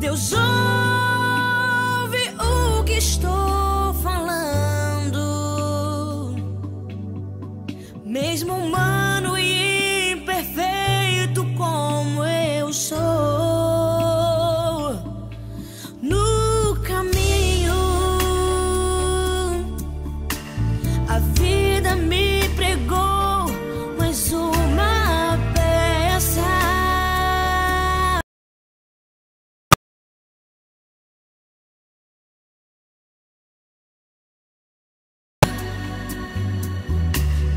Deus ouve o que estou falando, mesmo humano e imperfeito como eu sou. No caminho, a vida me pregou mais uma peça.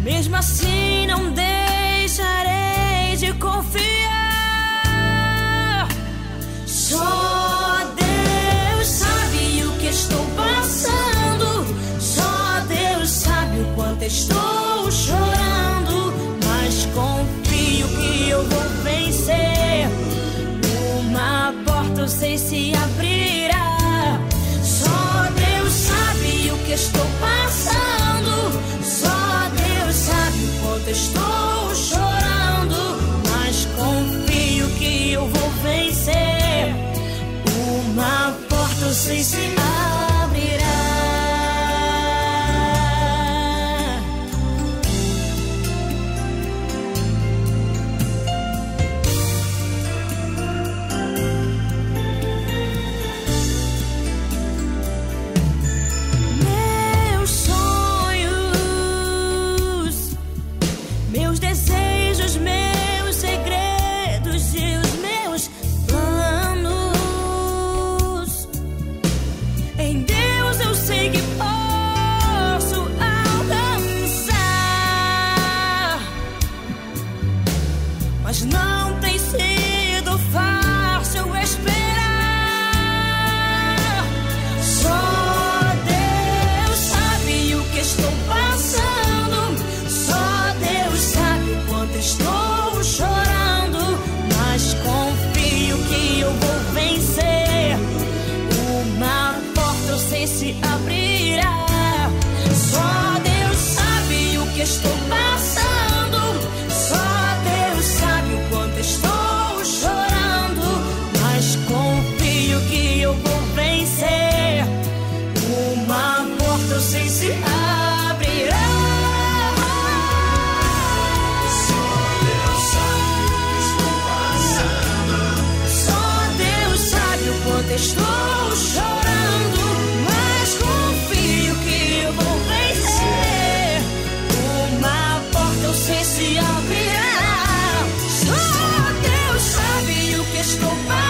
Mesmo assim não deixarei de confiar. Só Deus sabe o que estou passando, só Deus sabe o quanto estou chorando, mas confio que eu vou vencer. Uma porta eu sei se abrirá. Só Deus sabe o que estou passando, só Deus sabe o quanto estou chorando, mas confio que eu vou vencer. Uma porta eu sei se abrirá. Meus sonhos, meus desejos, meus segredos e os meus planos, em Deus eu sei que posso alcançar, mas não tem sido fácil esperar. Só Deus sabe o que estou passando, só Deus sabe o quanto estou chorando, mas confio que eu vou vencer. Uma porta eu sei se abrirá. Só Deus sabe o que estou passando, só Deus sabe o quanto estou chorando, mas confio que eu vou vencer. Uma porta eu sei se abrirá. Só Deus sabe o que estou passando, só Deus sabe o quanto estou chorando, mas confio que eu vou vencer. Uma porta eu sei se abrirá. Só Deus sabe o que estou passando,